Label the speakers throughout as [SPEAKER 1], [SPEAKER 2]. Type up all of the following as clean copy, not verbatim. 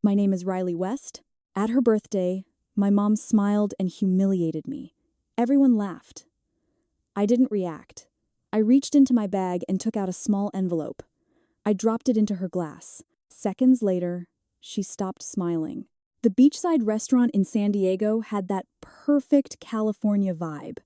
[SPEAKER 1] My name is Riley West. At her birthday, my mom smiled and humiliated me. Everyone laughed. I didn't react. I reached into my bag and took out a small envelope. I dropped it into her glass. Seconds later, she stopped smiling. The beachside restaurant in San Diego had that perfect California vibe.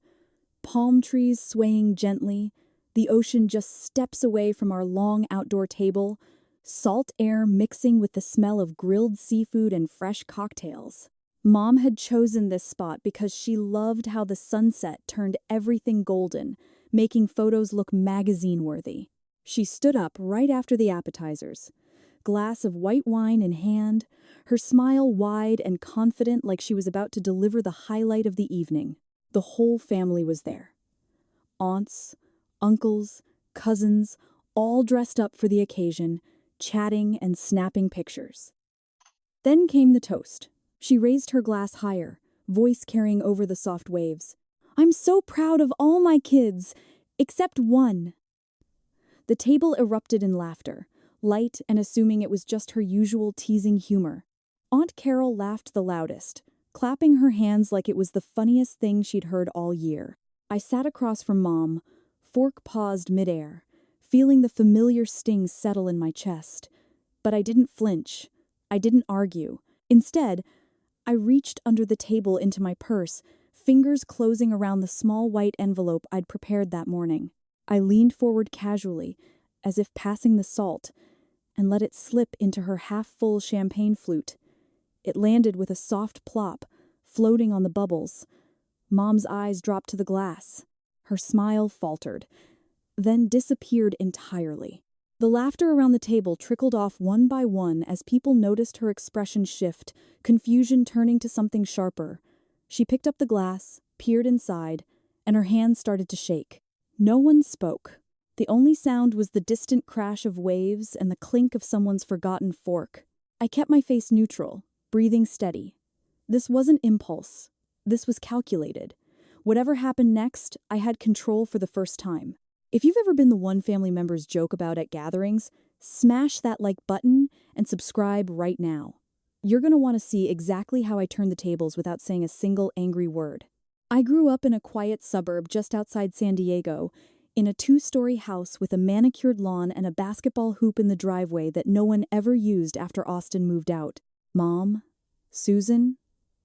[SPEAKER 1] Palm trees swaying gently, the ocean just steps away from our long outdoor table, salt air mixing with the smell of grilled seafood and fresh cocktails. Mom had chosen this spot because she loved how the sunset turned everything golden, making photos look magazine-worthy. She stood up right after the appetizers, glass of white wine in hand, her smile wide and confident like she was about to deliver the highlight of the evening. The whole family was there. Aunts, uncles, cousins, all dressed up for the occasion, chatting and snapping pictures. Then came the toast. She raised her glass higher, voice carrying over the soft waves. "I'm so proud of all my kids, except one." The table erupted in laughter, light and assuming it was just her usual teasing humor. Aunt Carol laughed the loudest, clapping her hands like it was the funniest thing she'd heard all year. I sat across from Mom, fork paused midair, feeling the familiar sting settle in my chest. But I didn't flinch. I didn't argue. Instead, I reached under the table into my purse, fingers closing around the small white envelope I'd prepared that morning. I leaned forward casually, as if passing the salt, and let it slip into her half-full champagne flute. It landed with a soft plop, floating on the bubbles. Mom's eyes dropped to the glass. Her smile faltered, then disappeared entirely. The laughter around the table trickled off one by one as people noticed her expression shift, confusion turning to something sharper. She picked up the glass, peered inside, and her hands started to shake. No one spoke. The only sound was the distant crash of waves and the clink of someone's forgotten fork. I kept my face neutral, breathing steady. This wasn't impulse. This was calculated. Whatever happened next, I had control for the first time. If you've ever been the one family members joke about at gatherings, smash that like button and subscribe right now. You're going to want to see exactly how I turned the tables without saying a single angry word. I grew up in a quiet suburb just outside San Diego, in a 2-story house with a manicured lawn and a basketball hoop in the driveway that no one ever used after Austin moved out. Mom, Susan,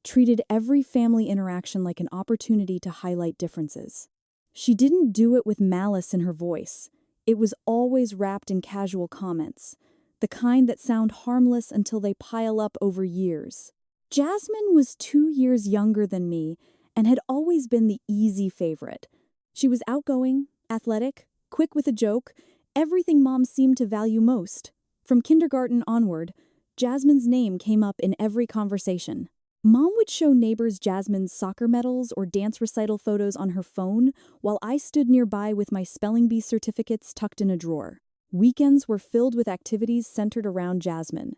[SPEAKER 1] treated every family interaction like an opportunity to highlight differences. She didn't do it with malice in her voice. It was always wrapped in casual comments, the kind that sound harmless until they pile up over years. Jasmine was 2 years younger than me and had always been the easy favorite. She was outgoing, athletic, quick with a joke, everything Mom seemed to value most. From kindergarten onward, Jasmine's name came up in every conversation. Mom would show neighbors Jasmine's soccer medals or dance recital photos on her phone, while I stood nearby with my spelling bee certificates tucked in a drawer. Weekends were filled with activities centered around Jasmine.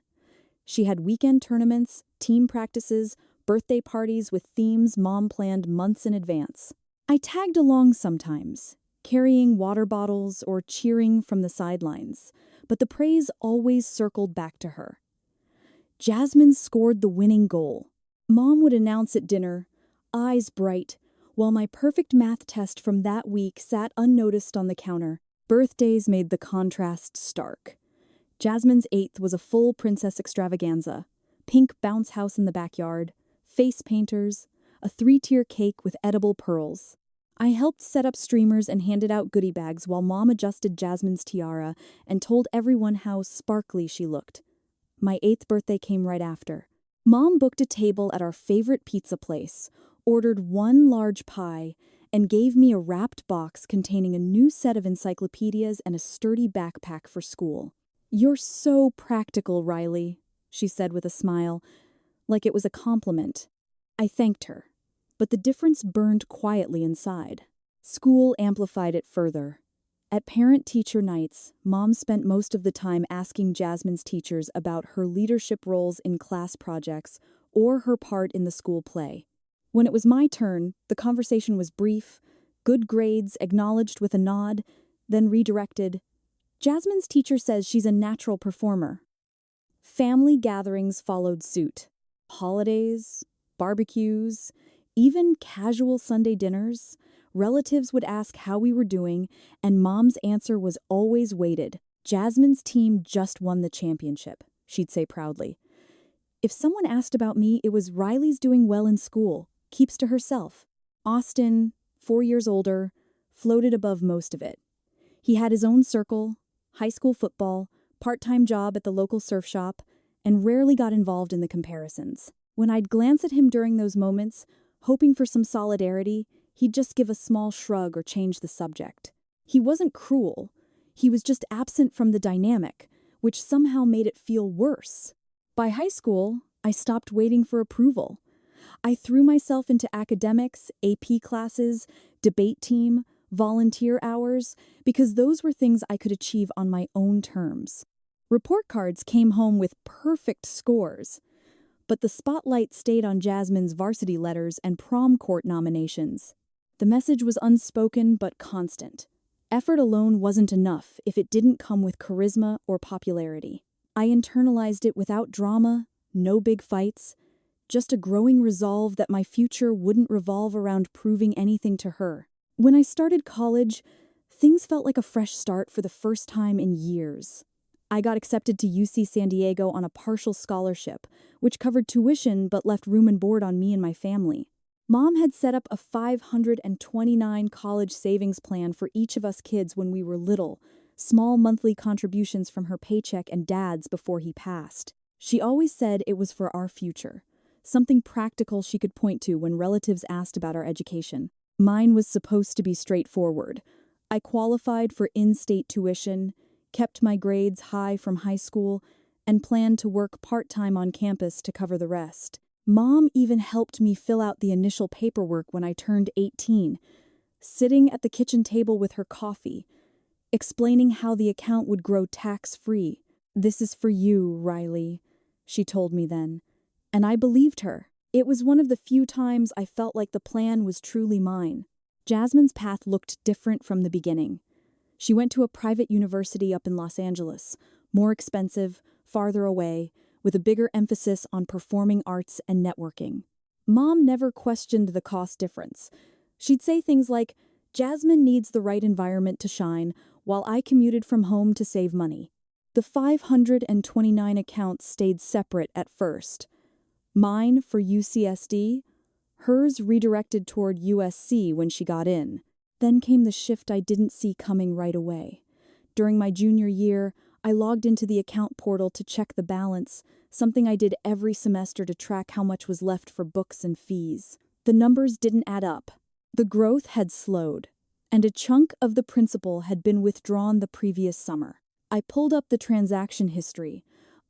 [SPEAKER 1] She had weekend tournaments, team practices, birthday parties with themes Mom planned months in advance. I tagged along sometimes, carrying water bottles or cheering from the sidelines, but the praise always circled back to her. Jasmine scored the winning goal. Mom would announce at dinner, eyes bright, while my perfect math test from that week sat unnoticed on the counter. Birthdays made the contrast stark. Jasmine's 8th was a full princess extravaganza. Pink bounce house in the backyard, face painters, a 3-tier cake with edible pearls. I helped set up streamers and handed out goodie bags while Mom adjusted Jasmine's tiara and told everyone how sparkly she looked. My 8th birthday came right after. Mom booked a table at our favorite pizza place, ordered 1 large pie, and gave me a wrapped box containing a new set of encyclopedias and a sturdy backpack for school. "You're so practical, Riley," she said with a smile, like it was a compliment. I thanked her, but the difference burned quietly inside. School amplified it further. At parent-teacher nights, Mom spent most of the time asking Jasmine's teachers about her leadership roles in class projects or her part in the school play. When it was my turn, the conversation was brief, good grades acknowledged with a nod, then redirected. "Jasmine's teacher says she's a natural performer." Family gatherings followed suit. Holidays, barbecues, even casual Sunday dinners. Relatives would ask how we were doing, and Mom's answer was always weighted. Jasmine's team just won the championship, she'd say proudly. If someone asked about me, it was Riley's doing well in school, keeps to herself. Austin, 4 years older, floated above most of it. He had his own circle, high school football, part-time job at the local surf shop, and rarely got involved in the comparisons. When I'd glance at him during those moments, hoping for some solidarity, he'd just give a small shrug or change the subject. He wasn't cruel. He was just absent from the dynamic, which somehow made it feel worse. By high school, I stopped waiting for approval. I threw myself into academics, AP classes, debate team, volunteer hours, because those were things I could achieve on my own terms. Report cards came home with perfect scores, but the spotlight stayed on Jasmine's varsity letters and prom court nominations. The message was unspoken but constant. Effort alone wasn't enough if it didn't come with charisma or popularity. I internalized it without drama, no big fights, just a growing resolve that my future wouldn't revolve around proving anything to her. When I started college, things felt like a fresh start for the first time in years. I got accepted to UC San Diego on a partial scholarship, which covered tuition but left room and board on me and my family. Mom had set up a $529 college savings plan for each of us kids when we were little, small monthly contributions from her paycheck and Dad's before he passed. She always said it was for our future, something practical she could point to when relatives asked about our education. Mine was supposed to be straightforward. I qualified for in-state tuition, kept my grades high from high school, and planned to work part-time on campus to cover the rest. Mom even helped me fill out the initial paperwork when I turned 18, sitting at the kitchen table with her coffee, explaining how the account would grow tax-free. "This is for you, Riley," she told me then, and I believed her. It was one of the few times I felt like the plan was truly mine. Jasmine's path looked different from the beginning. She went to a private university up in Los Angeles, more expensive, farther away, with a bigger emphasis on performing arts and networking. Mom never questioned the cost difference. She'd say things like, "Jasmine needs the right environment to shine, while I commuted from home to save money." The 529 accounts stayed separate at first. Mine for UCSD, hers redirected toward USC when she got in. Then came the shift I didn't see coming right away. During my junior year, I logged into the account portal to check the balance, something I did every semester to track how much was left for books and fees. The numbers didn't add up. The growth had slowed, and a chunk of the principal had been withdrawn the previous summer. I pulled up the transaction history.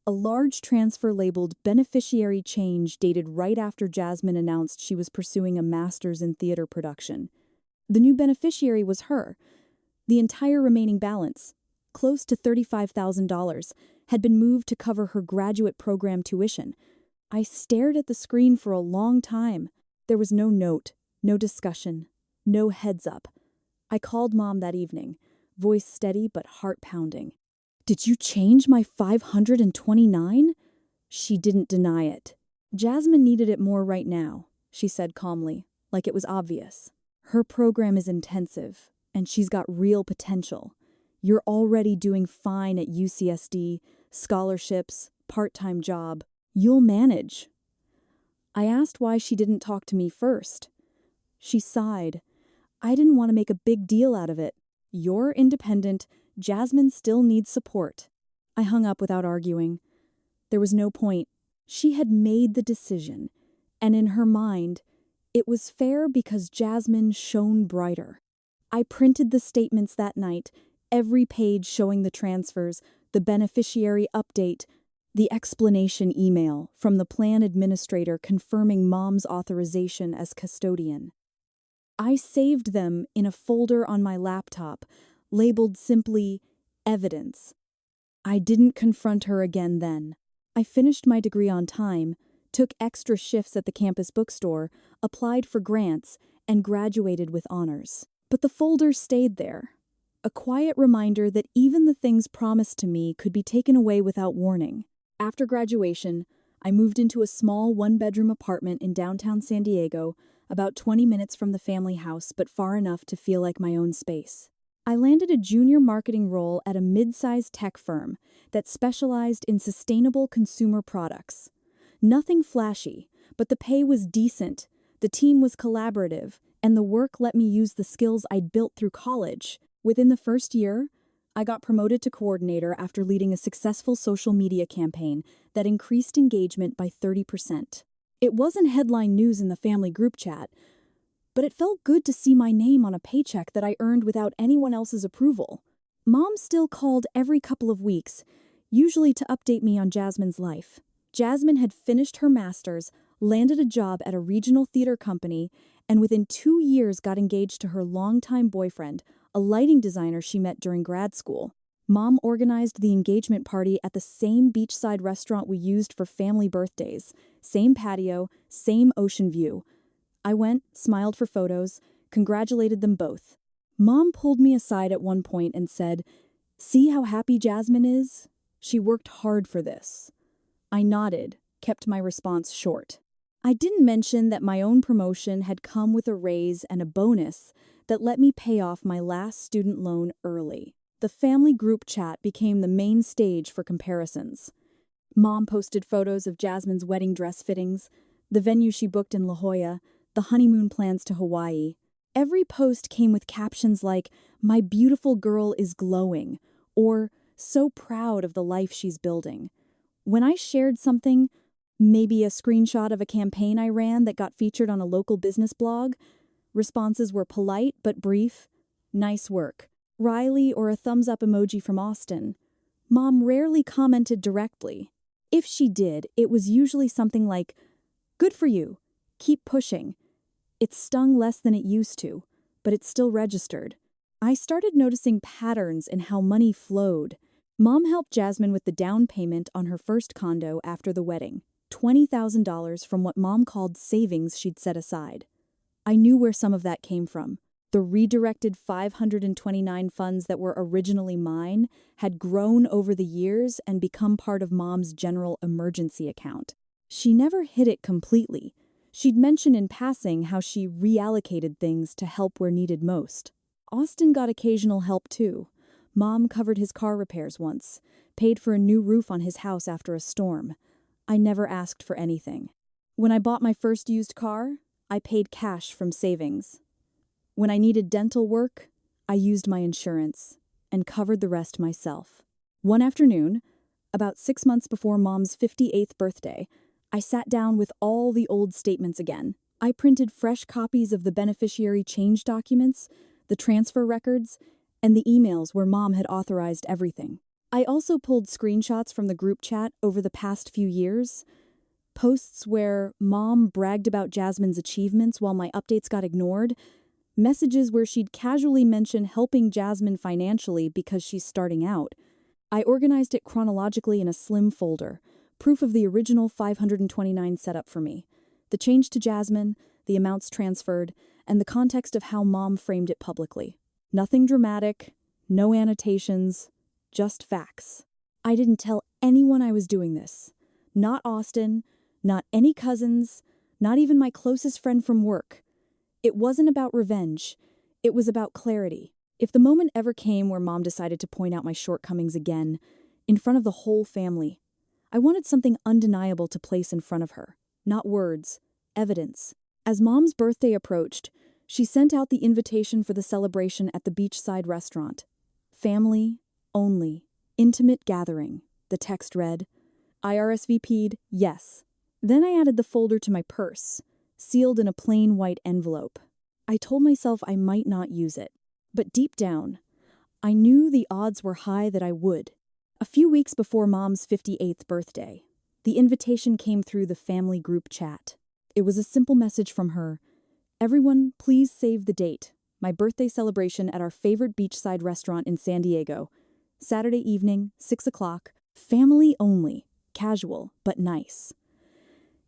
[SPEAKER 1] A large transfer labeled beneficiary change dated right after Jasmine announced she was pursuing a master's in theater production. The new beneficiary was her. The entire remaining balance, close to $35,000, had been moved to cover her graduate program tuition. I stared at the screen for a long time. There was no note, no discussion, no heads up. I called Mom that evening, voice steady but heart pounding. "Did you change my 529? She didn't deny it. "Jasmine needed it more right now," she said calmly, like it was obvious. "Her program is intensive, and she's got real potential. You're already doing fine at UCSD, scholarships, part-time job. You'll manage." I asked why she didn't talk to me first. She sighed. "I didn't want to make a big deal out of it. You're independent. Jasmine still needs support." I hung up without arguing. There was no point. She had made the decision, and in her mind, it was fair because Jasmine shone brighter. I printed the statements that night, every page showing the transfers, the beneficiary update, the explanation email from the plan administrator confirming Mom's authorization as custodian. I saved them in a folder on my laptop, labeled simply evidence. I didn't confront her again then. I finished my degree on time, took extra shifts at the campus bookstore, applied for grants, and graduated with honors. But the folder stayed there, a quiet reminder that even the things promised to me could be taken away without warning. After graduation, I moved into a small one-bedroom apartment in downtown San Diego, about 20 minutes from the family house, but far enough to feel like my own space. I landed a junior marketing role at a mid-sized tech firm that specialized in sustainable consumer products. Nothing flashy, but the pay was decent, the team was collaborative, and the work let me use the skills I'd built through college. Within the first year, I got promoted to coordinator after leading a successful social media campaign that increased engagement by 30%. It wasn't headline news in the family group chat, but it felt good to see my name on a paycheck that I earned without anyone else's approval. Mom still called every couple of weeks, usually to update me on Jasmine's life. Jasmine had finished her master's, landed a job at a regional theater company, and within 2 years got engaged to her longtime boyfriend, a lighting designer she met during grad school. Mom organized the engagement party at the same beachside restaurant we used for family birthdays. Same patio, same ocean view. I went, smiled for photos, congratulated them both. Mom pulled me aside at one point and said, "See how happy Jasmine is? She worked hard for this." I nodded, kept my response short. I didn't mention that my own promotion had come with a raise and a bonus that let me pay off my last student loan early. The family group chat became the main stage for comparisons. Mom posted photos of Jasmine's wedding dress fittings, the venue she booked in La Jolla, the honeymoon plans to Hawaii. Every post came with captions like, "My beautiful girl is glowing," or "So proud of the life she's building." When I shared something, maybe a screenshot of a campaign I ran that got featured on a local business blog, responses were polite but brief. "Nice work," Riley, or a thumbs-up emoji from Austin. Mom rarely commented directly. If she did, it was usually something like, "Good for you. Keep pushing." It stung less than it used to, but it still registered. I started noticing patterns in how money flowed. Mom helped Jasmine with the down payment on her first condo after the wedding, $20,000 from what Mom called savings she'd set aside. I knew where some of that came from. The redirected 529 funds that were originally mine had grown over the years and become part of Mom's general emergency account. She never hid it completely. She'd mention in passing how she reallocated things to help where needed most. Austin got occasional help too. Mom covered his car repairs once, paid for a new roof on his house after a storm. I never asked for anything. When I bought my first used car, I paid cash from savings. When I needed dental work, I used my insurance and covered the rest myself. One afternoon, about 6 months before Mom's 58th birthday, I sat down with all the old statements again. I printed fresh copies of the beneficiary change documents, the transfer records, and the emails where Mom had authorized everything. I also pulled screenshots from the group chat over the past few years, posts where Mom bragged about Jasmine's achievements while my updates got ignored, messages where she'd casually mention helping Jasmine financially because she's starting out. I organized it chronologically in a slim folder, proof of the original 529 setup for me, the change to Jasmine, the amounts transferred, and the context of how Mom framed it publicly. Nothing dramatic, no annotations, just facts. I didn't tell anyone I was doing this. Not Austin, not any cousins, not even my closest friend from work. It wasn't about revenge. It was about clarity. If the moment ever came where Mom decided to point out my shortcomings again, in front of the whole family, I wanted something undeniable to place in front of her. Not words, evidence. As Mom's birthday approached, she sent out the invitation for the celebration at the beachside restaurant. "Family only. Intimate gathering," the text read. I RSVP'd yes. Then I added the folder to my purse, sealed in a plain white envelope. I told myself I might not use it. But deep down, I knew the odds were high that I would. A few weeks before Mom's 58th birthday, the invitation came through the family group chat. It was a simple message from her. "Everyone, please save the date. My birthday celebration at our favorite beachside restaurant in San Diego. Saturday evening, 6 o'clock. Family only. Casual, but nice.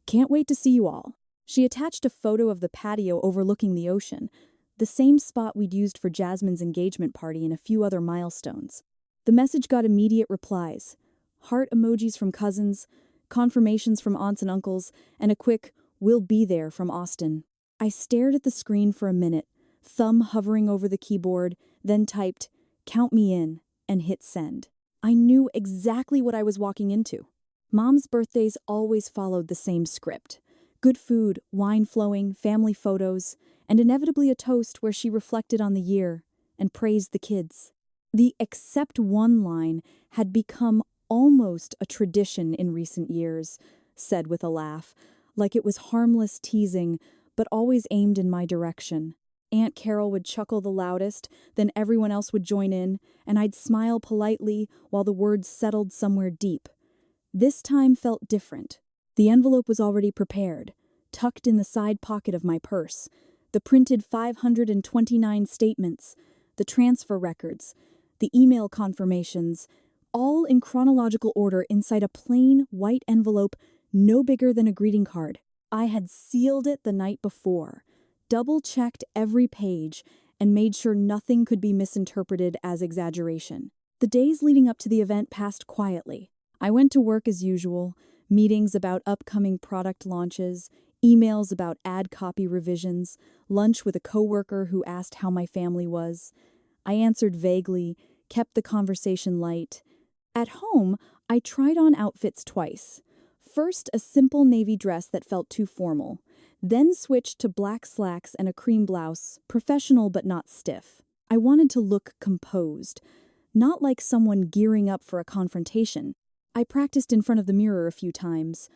[SPEAKER 1] Can't wait to see you all." She attached a photo of the patio overlooking the ocean, the same spot we'd used for Jasmine's engagement party and a few other milestones. The message got immediate replies. heart emojis from cousins, confirmations from aunts and uncles, and a quick, "We'll be there" from Austin. I stared at the screen for a minute, thumb hovering over the keyboard, then typed, "Count me in," and hit send. I knew exactly what I was walking into. Mom's birthdays always followed the same script. Good food, wine flowing, family photos, and inevitably a toast where she reflected on the year and praised the kids. The "except one" line had become almost a tradition in recent years, said with a laugh, like it was harmless teasing, but always aimed in my direction. Aunt Carol would chuckle the loudest, then everyone else would join in, and I'd smile politely while the words settled somewhere deep. This time felt different. The envelope was already prepared, tucked in the side pocket of my purse. The printed 529 statements, the transfer records, the email confirmations, all in chronological order inside a plain white envelope no bigger than a greeting card. I had sealed it the night before, double-checked every page, and made sure nothing could be misinterpreted as exaggeration. The days leading up to the event passed quietly. I went to work as usual, meetings about upcoming product launches, emails about ad copy revisions, lunch with a coworker who asked how my family was. I answered vaguely, kept the conversation light. At home, I tried on outfits twice. First, a simple navy dress that felt too formal. Then switched to black slacks and a cream blouse, professional but not stiff. I wanted to look composed, not like someone gearing up for a confrontation. I practiced in front of the mirror a few times.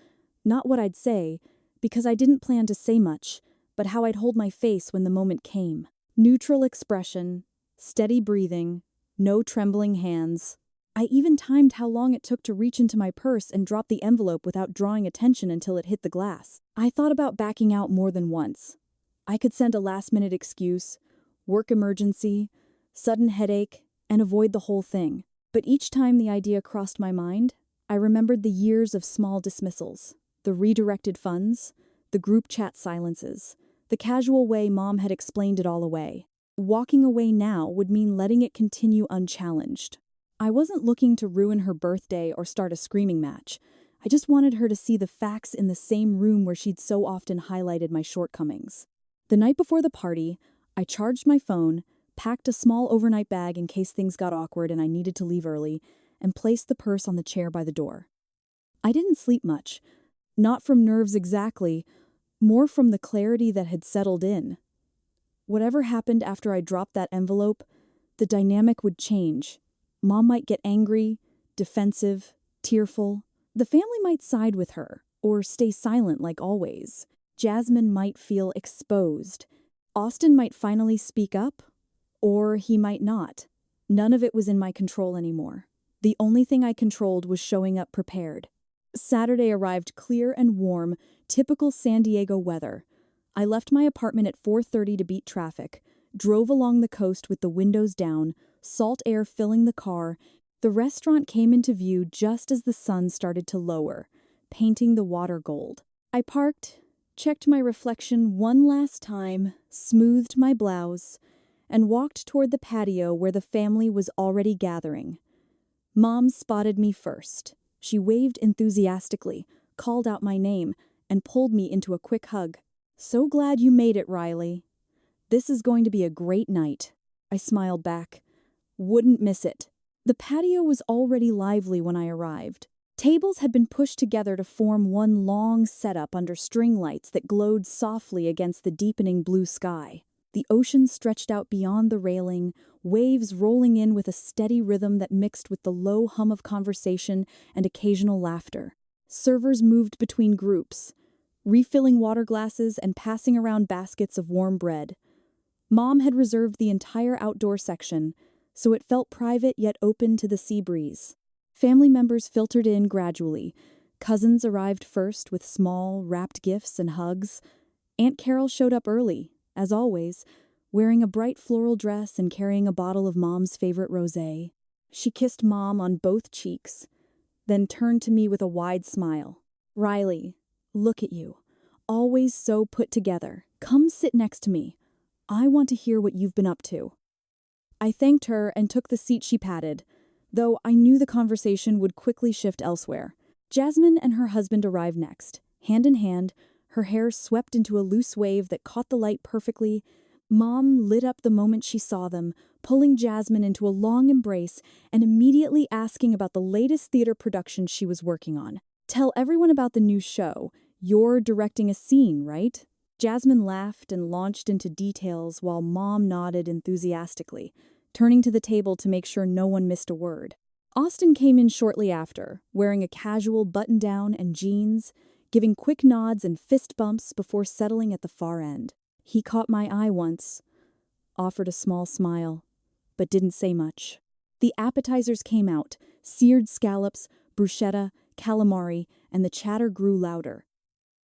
[SPEAKER 1] Not what I'd say, because I didn't plan to say much, but how I'd hold my face when the moment came. Neutral expression, steady breathing, no trembling hands. I even timed how long it took to reach into my purse and drop the envelope without drawing attention until it hit the glass. I thought about backing out more than once. I could send a last-minute excuse, work emergency, sudden headache, and avoid the whole thing. But each time the idea crossed my mind, I remembered the years of small dismissals, the redirected funds, the group chat silences, the casual way Mom had explained it all away. Walking away now would mean letting it continue unchallenged. I wasn't looking to ruin her birthday or start a screaming match. I just wanted her to see the facts in the same room where she'd so often highlighted my shortcomings. The night before the party, I charged my phone, packed a small overnight bag in case things got awkward and I needed to leave early, and placed the purse on the chair by the door. I didn't sleep much. Not from nerves exactly, more from the clarity that had settled in. Whatever happened after I dropped that envelope, the dynamic would change. Mom might get angry, defensive, tearful. The family might side with her, or stay silent like always. Jasmine might feel exposed. Austin might finally speak up, or he might not. None of it was in my control anymore. The only thing I controlled was showing up prepared. Saturday arrived clear and warm, typical San Diego weather. I left my apartment at 4:30 to beat traffic, drove along the coast with the windows down, salt air filling the car. The restaurant came into view just as the sun started to lower, painting the water gold. I parked, checked my reflection one last time, smoothed my blouse, and walked toward the patio where the family was already gathering. Mom spotted me first. She waved enthusiastically, called out my name, and pulled me into a quick hug. "So glad you made it, Riley. This is going to be a great night." I smiled back. Wouldn't miss it. The patio was already lively when I arrived. Tables had been pushed together to form one long setup under string lights that glowed softly against the deepening blue sky. The ocean stretched out beyond the railing, waves rolling in with a steady rhythm that mixed with the low hum of conversation and occasional laughter. Servers moved between groups, refilling water glasses and passing around baskets of warm bread. Mom had reserved the entire outdoor section, so it felt private yet open to the sea breeze. Family members filtered in gradually. Cousins arrived first with small, wrapped gifts and hugs. Aunt Carol showed up early, as always, wearing a bright floral dress and carrying a bottle of Mom's favorite rosé. She kissed Mom on both cheeks, then turned to me with a wide smile. "Riley, look at you. Always so put together. Come sit next to me. I want to hear what you've been up to." I thanked her and took the seat she patted, though I knew the conversation would quickly shift elsewhere. Jasmine and her husband arrived next, hand in hand, her hair swept into a loose wave that caught the light perfectly. Mom lit up the moment she saw them, pulling Jasmine into a long embrace and immediately asking about the latest theater production she was working on. "Tell everyone about the new show. You're directing a scene, right?" Jasmine laughed and launched into details while Mom nodded enthusiastically, turning to the table to make sure no one missed a word. Austin came in shortly after, wearing a casual button-down and jeans, giving quick nods and fist bumps before settling at the far end. He caught my eye once, offered a small smile, but didn't say much. The appetizers came out, seared scallops, bruschetta, calamari, and the chatter grew louder.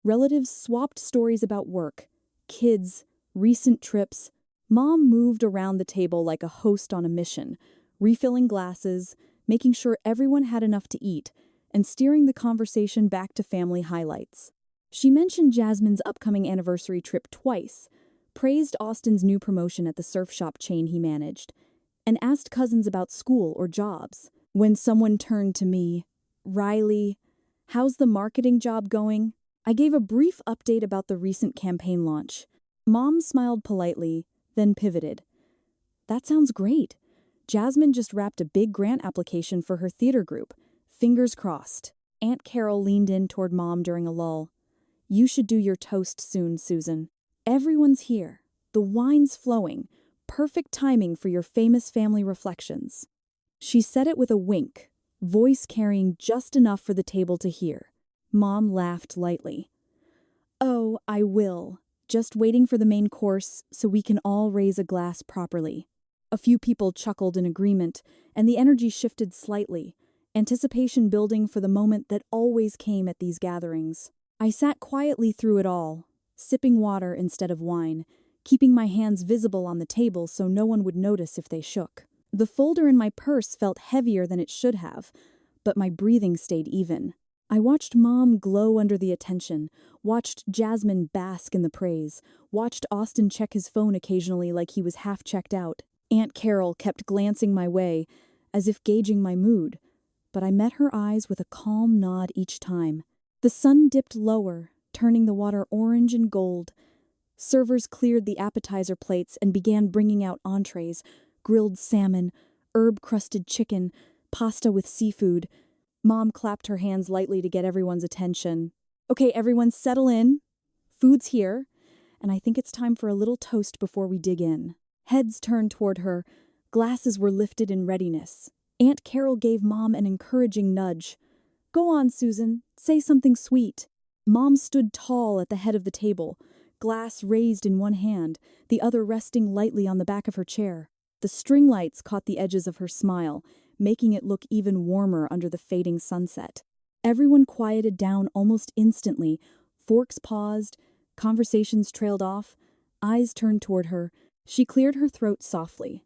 [SPEAKER 1] Relatives swapped stories about work, kids, recent trips. Mom moved around the table like a host on a mission, refilling glasses, making sure everyone had enough to eat, and steering the conversation back to family highlights. She mentioned Jasmine's upcoming anniversary trip twice, praised Austin's new promotion at the surf shop chain he managed, and asked cousins about school or jobs. When someone turned to me, "Riley, how's the marketing job going?" I gave a brief update about the recent campaign launch. Mom smiled politely, then pivoted. "That sounds great. Jasmine just wrapped a big grant application for her theater group. Fingers crossed." Aunt Carol leaned in toward Mom during a lull. "You should do your toast soon, Susan. Everyone's here. The wine's flowing. Perfect timing for your famous family reflections." She said it with a wink, voice carrying just enough for the table to hear. Mom laughed lightly. "Oh, I will. Just waiting for the main course so we can all raise a glass properly." A few people chuckled in agreement, and the energy shifted slightly, anticipation building for the moment that always came at these gatherings. I sat quietly through it all, sipping water instead of wine, keeping my hands visible on the table so no one would notice if they shook. The folder in my purse felt heavier than it should have, but my breathing stayed even. I watched Mom glow under the attention, watched Jasmine bask in the praise, watched Austin check his phone occasionally like he was half checked out. Aunt Carol kept glancing my way, as if gauging my mood, but I met her eyes with a calm nod each time. The sun dipped lower, turning the water orange and gold. Servers cleared the appetizer plates and began bringing out entrees, grilled salmon, herb-crusted chicken, pasta with seafood. Mom clapped her hands lightly to get everyone's attention. "Okay, everyone settle in. Food's here, and I think it's time for a little toast before we dig in." Heads turned toward her, glasses were lifted in readiness. Aunt Carol gave Mom an encouraging nudge. "Go on, Susan, say something sweet." Mom stood tall at the head of the table, glass raised in one hand, the other resting lightly on the back of her chair. The string lights caught the edges of her smile, making it look even warmer under the fading sunset. Everyone quieted down almost instantly. Forks paused, conversations trailed off, eyes turned toward her. She cleared her throat softly,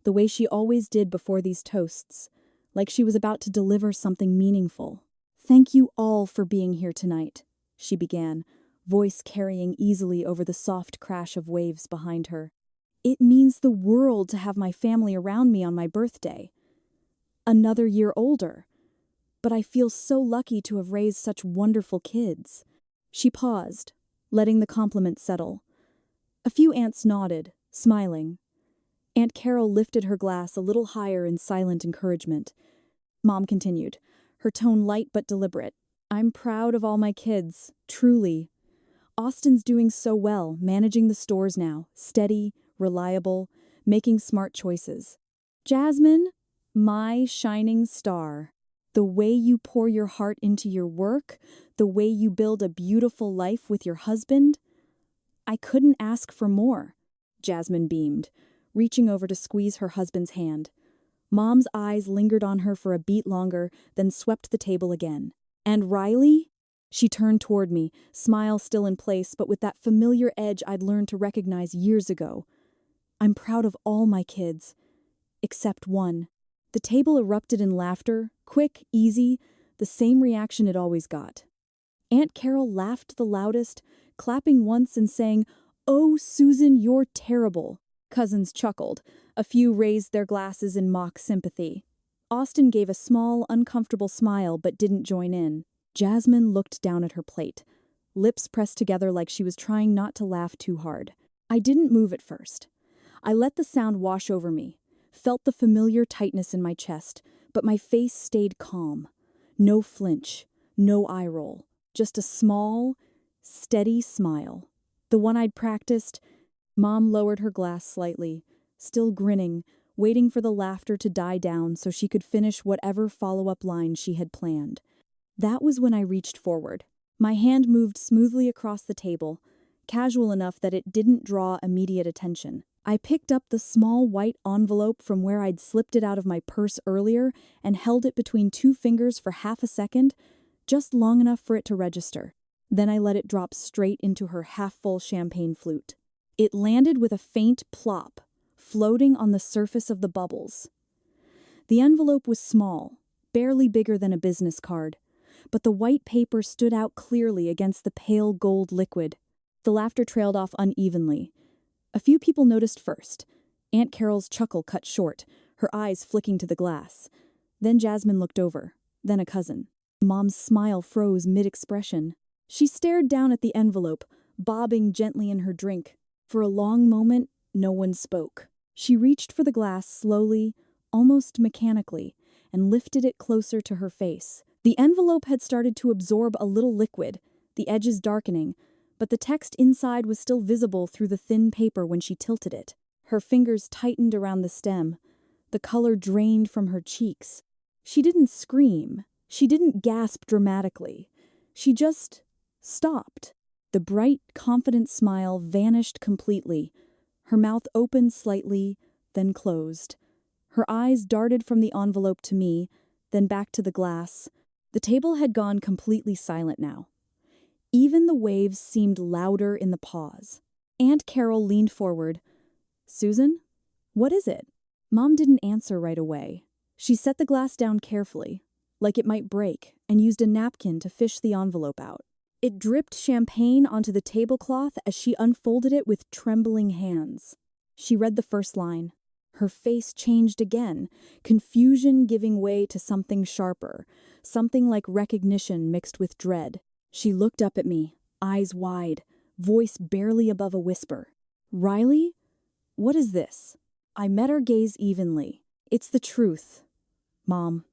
[SPEAKER 1] the way she always did before these toasts, like she was about to deliver something meaningful. "Thank you all for being here tonight," she began, voice carrying easily over the soft crash of waves behind her. "It means the world to have my family around me on my birthday. Another year older, but I feel so lucky to have raised such wonderful kids." She paused, letting the compliment settle. A few aunts nodded, smiling. Aunt Carol lifted her glass a little higher in silent encouragement. Mom continued, her tone light but deliberate. "I'm proud of all my kids, truly. Austin's doing so well, managing the stores now, steady, reliable, making smart choices. Jasmine, my shining star. The way you pour your heart into your work, the way you build a beautiful life with your husband. I couldn't ask for more." Jasmine beamed, reaching over to squeeze her husband's hand. Mom's eyes lingered on her for a beat longer, then swept the table again. "And Riley?" She turned toward me, smile still in place, but with that familiar edge I'd learned to recognize years ago. "I'm proud of all my kids, except one." The table erupted in laughter, quick, easy, the same reaction it always got. Aunt Carol laughed the loudest, clapping once and saying, "Oh, Susan, you're terrible." Cousins chuckled. A few raised their glasses in mock sympathy. Austin gave a small, uncomfortable smile but didn't join in. Jasmine looked down at her plate, lips pressed together like she was trying not to laugh too hard. I didn't move at first. I let the sound wash over me, felt the familiar tightness in my chest, but my face stayed calm. No flinch, no eye roll, just a small, steady smile. The one I'd practiced. Mom lowered her glass slightly, still grinning, waiting for the laughter to die down so she could finish whatever follow-up line she had planned. That was when I reached forward. My hand moved smoothly across the table, casual enough that it didn't draw immediate attention. I picked up the small white envelope from where I'd slipped it out of my purse earlier and held it between two fingers for half a second, just long enough for it to register. Then I let it drop straight into her half-full champagne flute. It landed with a faint plop, floating on the surface of the bubbles. The envelope was small, barely bigger than a business card, but the white paper stood out clearly against the pale gold liquid. The laughter trailed off unevenly. A few people noticed first. Aunt Carol's chuckle cut short, her eyes flicking to the glass. Then Jasmine looked over, then a cousin. Mom's smile froze mid-expression. She stared down at the envelope, bobbing gently in her drink. For a long moment, no one spoke. She reached for the glass slowly, almost mechanically, and lifted it closer to her face. The envelope had started to absorb a little liquid, the edges darkening, but the text inside was still visible through the thin paper when she tilted it. Her fingers tightened around the stem. The color drained from her cheeks. She didn't scream. She didn't gasp dramatically. She just stopped. The bright, confident smile vanished completely. Her mouth opened slightly, then closed. Her eyes darted from the envelope to me, then back to the glass. The table had gone completely silent now. Even the waves seemed louder in the pause. Aunt Carol leaned forward. "Susan? What is it?" Mom didn't answer right away. She set the glass down carefully, like it might break, and used a napkin to fish the envelope out. It dripped champagne onto the tablecloth as she unfolded it with trembling hands. She read the first line. Her face changed again, confusion giving way to something sharper, something like recognition mixed with dread. She looked up at me, eyes wide, voice barely above a whisper. "Riley? What is this?" I met her gaze evenly. "It's the truth, Mom.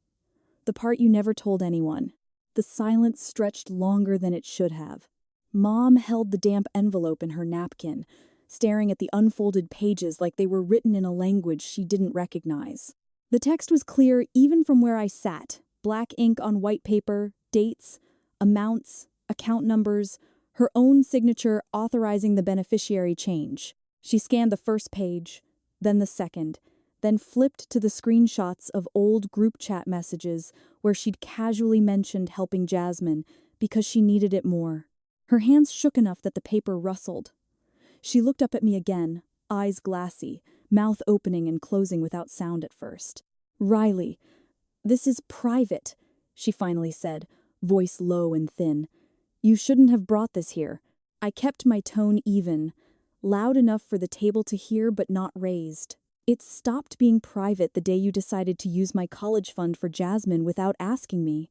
[SPEAKER 1] The part you never told anyone." The silence stretched longer than it should have. Mom held the damp envelope in her napkin, staring at the unfolded pages like they were written in a language she didn't recognize. The text was clear even from where I sat, black ink on white paper, dates, amounts, account numbers, her own signature authorizing the beneficiary change. She scanned the first page, then the second, then flipped to the screenshots of old group chat messages where she'd casually mentioned helping Jasmine because she needed it more. Her hands shook enough that the paper rustled. She looked up at me again, eyes glassy, mouth opening and closing without sound at first. "Riley, this is private," she finally said, voice low and thin. "You shouldn't have brought this here." I kept my tone even, loud enough for the table to hear but not raised. "It stopped being private the day you decided to use my college fund for Jasmine without asking me.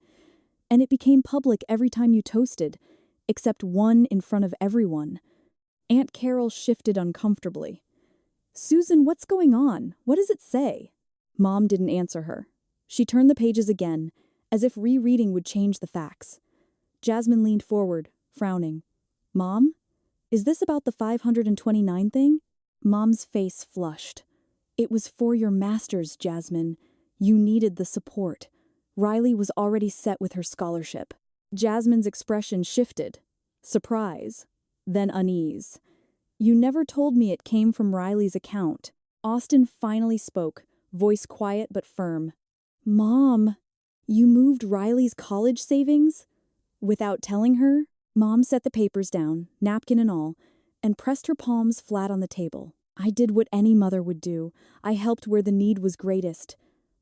[SPEAKER 1] And it became public every time you toasted, except one in front of everyone." Aunt Carol shifted uncomfortably. "Susan, what's going on? What does it say?" Mom didn't answer her. She turned the pages again, as if rereading would change the facts. Jasmine leaned forward, frowning. "Mom? Is this about the 529 thing?" Mom's face flushed. "It was for your master's, Jasmine. You needed the support. Riley was already set with her scholarship." Jasmine's expression shifted. Surprise, then unease. "You never told me it came from Riley's account." Austin finally spoke, voice quiet but firm. "Mom, you moved Riley's college savings? Without telling her?" Mom set the papers down, napkin and all, and pressed her palms flat on the table. "I did what any mother would do. I helped where the need was greatest.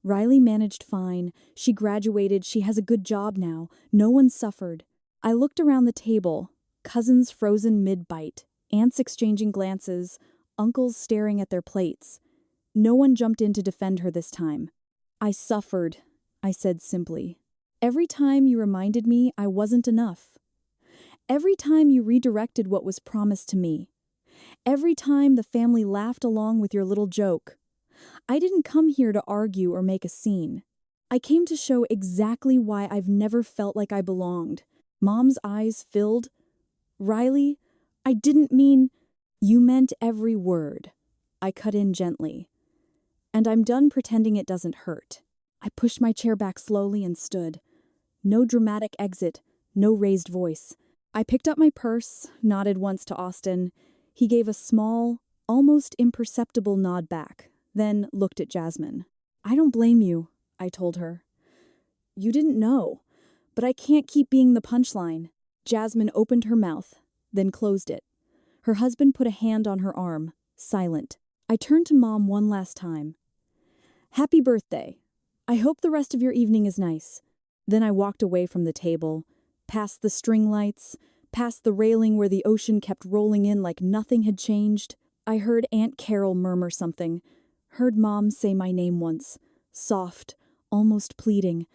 [SPEAKER 1] Riley managed fine. She graduated. She has a good job now. No one suffered." I looked around the table, cousins frozen mid-bite, aunts exchanging glances, uncles staring at their plates. No one jumped in to defend her this time. I suffered, I said simply. Every time you reminded me I wasn't enough. Every time you redirected what was promised to me. Every time the family laughed along with your little joke. I didn't come here to argue or make a scene. I came to show exactly why I've never felt like I belonged. Mom's eyes filled. Riley, I didn't mean... You meant every word. I cut in gently. And I'm done pretending it doesn't hurt. I pushed my chair back slowly and stood. No dramatic exit, no raised voice. I picked up my purse, nodded once to Austin. He gave a small, almost imperceptible nod back, then looked at Jasmine. I don't blame you, I told her. You didn't know, but I can't keep being the punchline. Jasmine opened her mouth, then closed it. Her husband put a hand on her arm, silent. I turned to Mom one last time. Happy birthday. I hope the rest of your evening is nice. Then I walked away from the table, past the string lights, past the railing where the ocean kept rolling in like nothing had changed. I heard Aunt Carol murmur something, heard Mom say my name once, soft, almost pleading,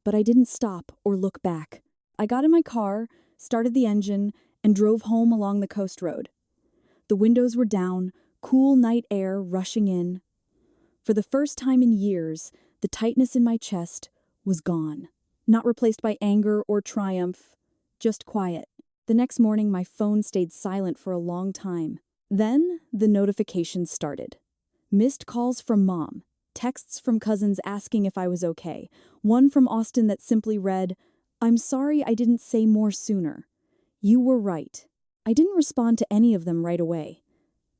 [SPEAKER 1] but I didn't stop or look back. I got in my car, started the engine, and drove home along the coast road. The windows were down, cool night air rushing in. For the first time in years, the tightness in my chest was gone. Not replaced by anger or triumph, just quiet. The next morning, my phone stayed silent for a long time. Then, the notifications started. Missed calls from Mom, texts from cousins asking if I was okay. One from Austin that simply read, "I'm sorry I didn't say more sooner. You were right." I didn't respond to any of them right away.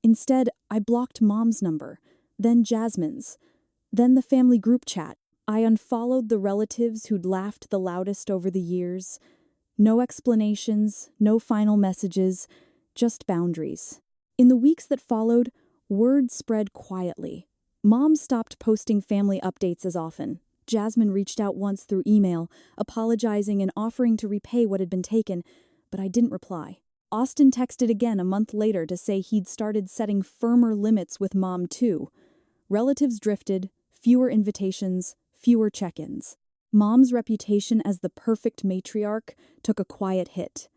[SPEAKER 1] Instead, I blocked Mom's number, then Jasmine's, then the family group chat. I unfollowed the relatives who'd laughed the loudest over the years. No explanations, no final messages, just boundaries. In the weeks that followed, word spread quietly. Mom stopped posting family updates as often. Jasmine reached out once through email, apologizing and offering to repay what had been taken, but I didn't reply. Austin texted again a month later to say he'd started setting firmer limits with Mom too. Relatives drifted, fewer invitations, fewer check-ins. Mom's reputation as the perfect matriarch took a quiet hit.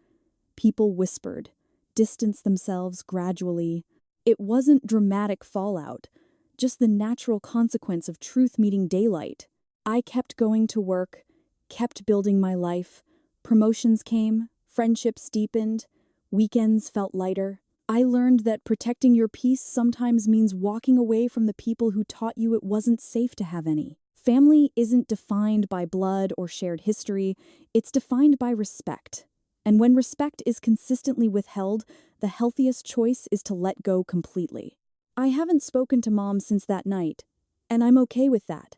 [SPEAKER 1] People whispered, distanced themselves gradually. It wasn't dramatic fallout, just the natural consequence of truth meeting daylight. I kept going to work, kept building my life. Promotions came, friendships deepened, weekends felt lighter. I learned that protecting your peace sometimes means walking away from the people who taught you it wasn't safe to have any. Family isn't defined by blood or shared history, it's defined by respect. And when respect is consistently withheld, the healthiest choice is to let go completely. I haven't spoken to Mom since that night, and I'm okay with that.